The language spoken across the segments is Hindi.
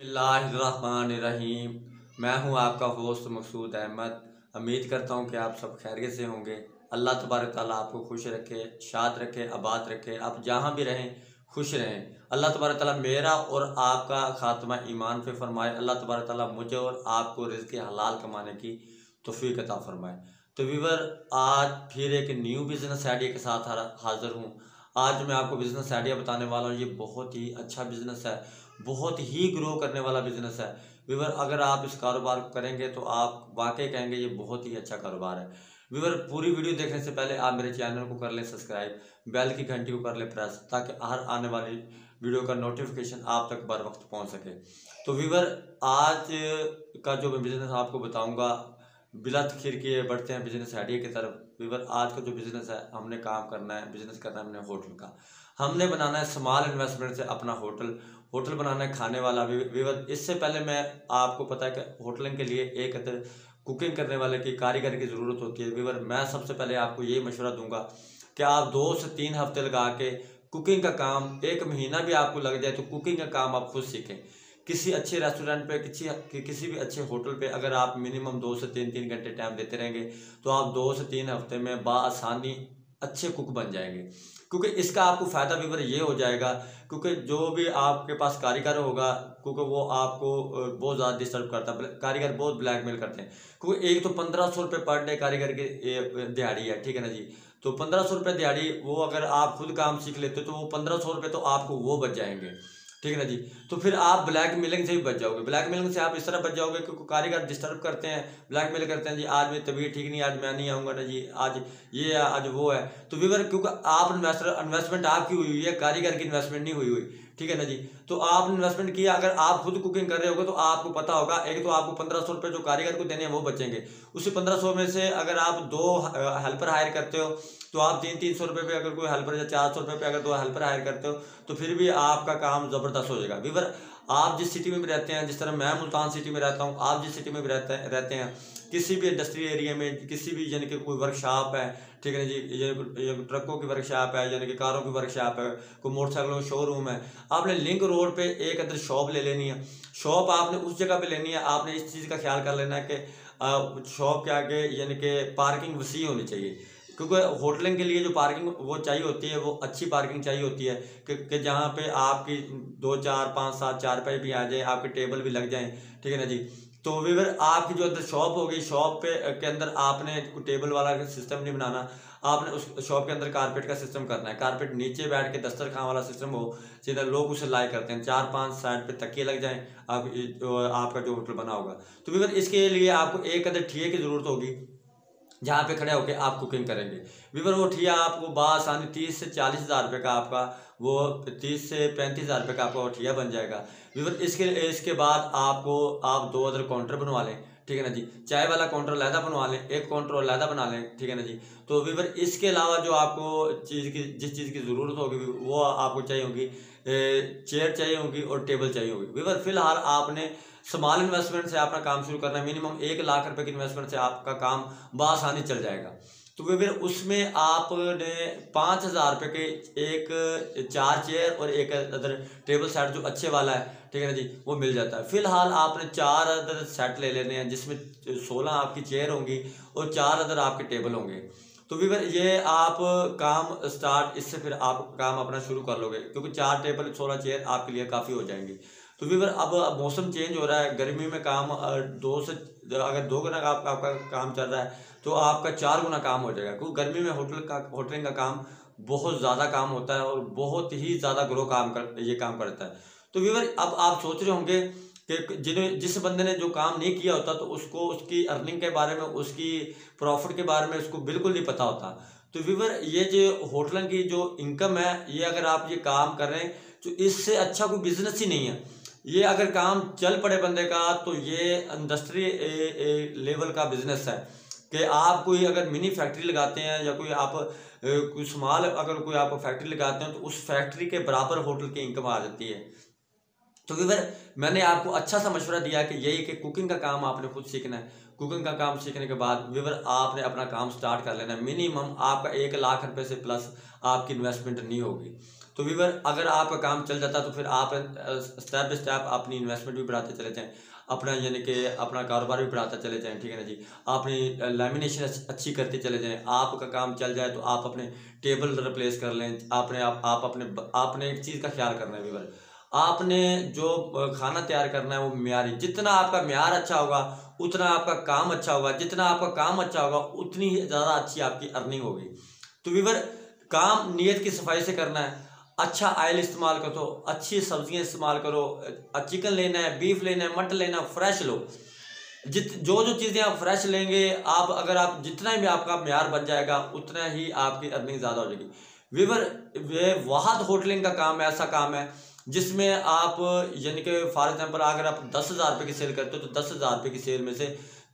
बिस्मिल्लाहिर्रहमानिर्रहीम। मैं हूं आपका होस्ट मकसूद अहमद। उम्मीद करता हूं कि आप सब खैरियत से होंगे। अल्लाह तबारक ताला आपको खुश रखे, शाद रखे, आबाद रखे। आप जहां भी रहें खुश रहें। अल्लाह तबारक ताला मेरा और आपका खात्मा ईमान पे फरमाए। अल्लाह तबारक ताला मुझे और आपको रिज़्क़ हलाल कमाने की तौफीक अता फरमाए। तो व्यूअर, आज फिर एक न्यू बिज़नेस आइडिया के साथ हाज़िर हूँ। आज मैं आपको बिज़नेस आइडिया बताने वाला हूँ। ये बहुत ही अच्छा बिज़नेस है, बहुत ही ग्रो करने वाला बिज़नेस है। व्यूअर, अगर आप इस कारोबार को करेंगे तो आप वाकई कहेंगे ये बहुत ही अच्छा कारोबार है। व्यूअर, पूरी वीडियो देखने से पहले आप मेरे चैनल को कर लें सब्सक्राइब, बेल की घंटी को कर लें प्रेस, ताकि हर आने वाली वीडियो का नोटिफिकेशन आप तक बर वक्त पहुँच सके। तो व्यूअर, आज का जो मैं बिज़नेस आपको बताऊँगा, बिला तखीर किए बढ़ते हैं बिज़नेस आइडिया की तरफ। व्यूअर, आज का जो बिज़नेस है, हमने काम करना है, बिज़नेस करना है हमने होटल का। हमने बनाना है स्मॉल इन्वेस्टमेंट से अपना होटल बनाना है खाने वाला। व्यूअर, इससे पहले मैं आपको पता है कि होटलिंग के लिए एक कुकिंग करने वाले की कारीगर की ज़रूरत होती है। व्यूअर, मैं सबसे पहले आपको ये मशवरा दूंगा कि आप 2 से 3 हफ्ते लगा के कुकिंग का काम, 1 महीना भी आपको लग जाए तो कुकिंग का काम आप खुद सीखें। किसी अच्छे रेस्टोरेंट पे, किसी भी अच्छे होटल पे अगर आप मिनिमम 2 से 3 घंटे टाइम देते रहेंगे तो आप 2 से 3 हफ्ते में बाआसानी अच्छे कुक बन जाएंगे। क्योंकि इसका आपको फ़ायदा व्यूअर ये हो जाएगा, क्योंकि जो भी आपके पास कारीगर होगा, क्योंकि वो आपको बहुत ज़्यादा डिस्टर्ब करता है। कारीगर बहुत ब्लैकमेल करते हैं, क्योंकि एक तो 1500 रुपये पर डे कारीगर की दिहाड़ी है, ठीक है ना जी। तो 1500 रुपये दिहाड़ी, वो अगर आप खुद काम सीख लेते तो वो 1500 रुपये तो आपको वो बच जाएंगे, ठीक है ना जी। तो फिर आप ब्लैक मेलिंग से भी बच जाओगे। ब्लैक मेलिंग से आप इस तरह बच जाओगे क्योंकि कारीगर डिस्टर्ब करते हैं, ब्लैक मेल करते हैं, जी आज मेरी तबीयत ठीक नहीं, आज मैं नहीं आऊँगा ना जी, आज ये है, आज वो है। तो व्यूअर, क्योंकि आप इन्वेस्टमेंट आपकी हुई है, कारीगर की इन्वेस्टमेंट नहीं हुई, ठीक है ना जी। तो आप इन्वेस्टमेंट किया, अगर आप खुद कुकिंग कर रहे होगे तो आपको पता होगा, एक तो आपको 1500 रुपये जो कारीगर को देने हैं वो बचेंगे। उसी 1500 में से अगर आप 2 हेल्पर हायर करते हो तो आप 300 रुपये पे अगर कोई हेल्पर, या 400 रुपये पे अगर 2 हेल्पर हायर करते हो तो फिर भी आपका काम ज़बरदस्त हो जाएगा। व्यूअर, आप जिस सिटी में भी रहते हैं, जिस तरह मैं मुल्तान सिटी में रहता हूँ, आप जिस सिटी में भी रहते हैं, किसी भी इंडस्ट्री एरिया में, किसी भी यानी कि कोई वर्कशॉप है, ठीक है ना जी, ये ट्रकों की वर्कशॉप है, यानी कि कारों की वर्कशॉप है, कोई मोटरसाइकिलों का शोरूम है, आपने लिंक रोड पे एक अंदर शॉप ले लेनी है। शॉप आपने उस जगह पे लेनी है। आपने इस चीज़ का ख्याल कर लेना है कि शॉप के आगे यानी कि पार्किंग वसी होनी चाहिए, क्योंकि होटलिंग के लिए जो पार्किंग वो चाहिए होती है, वो अच्छी पार्किंग चाहिए होती है कि जहाँ पे आपकी 2 4 5 7 चारपाई भी आ जाए, आपके टेबल भी लग जाएं, ठीक है ना जी। तो व्यूअर, आपकी जो अंदर शॉप होगी, शॉप के अंदर आपने टेबल वाला सिस्टम नहीं बनाना, आपने उस शॉप के अंदर कारपेट का सिस्टम करना है। कारपेट नीचे बैठ के दस्तरखान वाला सिस्टम हो, सीधा लोग उसे लाइक करते हैं, 4-5 साइड पे तकिए लग जाएं, आपका जो होटल बना होगा। तो व्यूअर, इसके लिए आपको एक अंदर ठिये की ज़रूरत होगी जहाँ पे खड़े होकर आप कुकिंग करेंगे। व्यूअर, वो ठिया आपको बासानी 30 से 40 हज़ार रुपये का, आपका वो 30 से 35 हज़ार रुपये का आपका वो ठिया बन जाएगा। व्यूअर, इसके बाद आप 2 अदर काउंटर बनवा लें, ठीक है ना जी। चाय वाला काउंटर अलहदा बनवा लें, एक काउंटर अलहदा बना लें, ठीक है ना जी। तो व्यूअर, इसके अलावा जो आपको जिस चीज़ की ज़रूरत होगी वो आपको चाहिए होगी, चेयर चाहिए होगी और टेबल चाहिए होगी। व्यूअर, फिलहाल आपने स्मॉल इन्वेस्टमेंट से अपना काम शुरू करना है। मिनिमम 1 लाख रुपए की इन्वेस्टमेंट से आपका काम बासानी चल जाएगा। तो फिर उसमें आपने 5,000 रुपये के एक 4 चेयर और एक अदर टेबल सेट जो अच्छे वाला है, ठीक है ना जी, वो मिल जाता है। फिलहाल आपने 4 अदर सेट ले लेने हैं, जिसमें 16 आपकी चेयर होंगी और 4 अदर आपके टेबल होंगे। तो व्यूअर, ये आप काम स्टार्ट, इससे फिर आप काम अपना शुरू कर लोगे, क्योंकि 4 टेबल 16 चेयर आपके लिए काफ़ी हो जाएंगी। तो व्यूअर, अब मौसम चेंज हो रहा है, गर्मी में काम अगर 2 गुना आपका काम चल रहा है तो आपका 4 गुना काम हो जाएगा, क्योंकि गर्मी में होटलिंग का काम बहुत ज़्यादा काम होता है और बहुत ही ज़्यादा ग्रो ये काम करता है। तो व्यूअर, अब आप सोच रहे होंगे कि जिस बंदे ने जो काम नहीं किया होता तो उसको उसकी अर्निंग के बारे में, उसकी प्रॉफिट के बारे में उसको बिल्कुल नहीं पता होता। तो व्यूअर, ये जो होटलिंग की जो इनकम है, ये अगर आप ये काम कर रहे हैं तो इससे अच्छा कोई बिजनेस ही नहीं है। ये अगर काम चल पड़े बंदे का तो ये इंडस्ट्री लेवल का बिजनेस है कि आप कोई अगर मिनी फैक्ट्री लगाते हैं, या कोई आप कोई स्मॉल अगर कोई आप फैक्ट्री लगाते हैं तो उस फैक्ट्री के बराबर होटल की इनकम आ जाती है। तो व्यूअर, मैंने आपको अच्छा सा मशवरा दिया कि यही कि कुकिंग का काम आपने खुद सीखना है। कुकिंग का काम सीखने के बाद व्यूअर, आपने अपना काम स्टार्ट कर लेना है। मिनिमम आपका 1 लाख रुपए से प्लस आपकी इन्वेस्टमेंट नहीं होगी। तो व्यूअर अगर आपका काम चल जाता है तो फिर आप स्टेप बाय स्टेप अपनी इन्वेस्टमेंट भी बढ़ाते चले जाएँ, अपना यानी कि अपना कारोबार भी बढ़ाते चले जाएँ, ठीक है ना जी। अपनी लैमिनेशन अच्छी करते चले जाएँ, आपका काम चल जाए तो आप अपने टेबल रिप्लेस कर लें। आपने एक चीज़ का ख्याल करना है व्यूअर, आपने जो खाना तैयार करना है वो म्यारी, जितना आपका म्यार अच्छा होगा उतना आपका काम अच्छा होगा, जितना आपका काम अच्छा होगा उतनी ही ज़्यादा अच्छी आपकी अर्निंग होगी। तो व्यूअर काम नीयत की सफाई से करना है, अच्छा ऑयल इस्तेमाल करो, अच्छी सब्जियां इस्तेमाल करो, चिकन लेना है, बीफ लेना है, मटन लेना, फ्रेश लो। जो चीज़ें आप फ्रेश लेंगे, अगर आप जितना भी आपका म्यार बन जाएगा उतना ही आपकी अर्निंग ज़्यादा हो जाएगी। व्यूअर वाहद होटलिंग का काम ऐसा काम है जिसमें आप यानी कि फॉर एग्जांपल अगर आप 10,000 रुपये की सेल करते हो तो 10,000 रुपये की सेल में से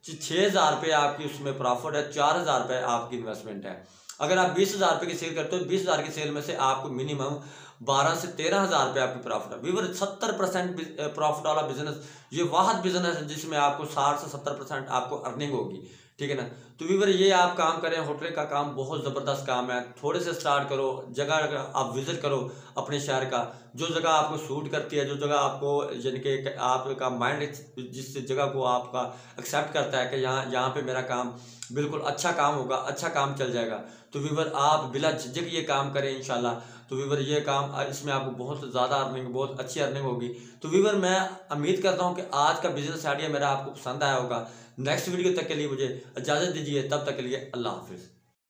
6,000 रुपये आपकी उसमें प्रॉफिट है, 4,000 रुपये आपकी इन्वेस्टमेंट है। अगर आप 20,000 रुपये की सेल करते हो, 20,000 की सेल में से आपको मिनिमम 12 से 13,000 रुपये आपकी प्रॉफिट है। व्यूअर 70% प्रॉफिट वाला बिजनेस ये वाहद बिजनेस है जिसमें आपको 60 से 70% आपको अर्निंग होगी, ठीक है ना। तो व्यूअर ये आप काम करें, होटल का काम बहुत ज़बरदस्त काम है। थोड़े से स्टार्ट करो, जगह आप विजिट करो अपने शहर का, जो जगह आपको सूट करती है, जो जगह आपको यानी कि आपका माइंड जिस जगह को आपका एक्सेप्ट करता है कि यहाँ पे मेरा काम बिल्कुल अच्छा काम होगा, अच्छा काम चल जाएगा, तो व्यूअर आप बिला झिझक ये काम करें इंशाल्लाह। तो व्यूअर ये काम इसमें आपको बहुत ज़्यादा अर्निंग, बहुत अच्छी अर्निंग होगी। तो व्यूअर मैं उम्मीद करता हूँ कि आज का बिजनेस आइडिया मेरा आपको पसंद आया होगा। नेक्स्ट वीडियो तक के लिए मुझे इजाज़त दीजिए, तब तक के लिए अल्लाह हाफिज़।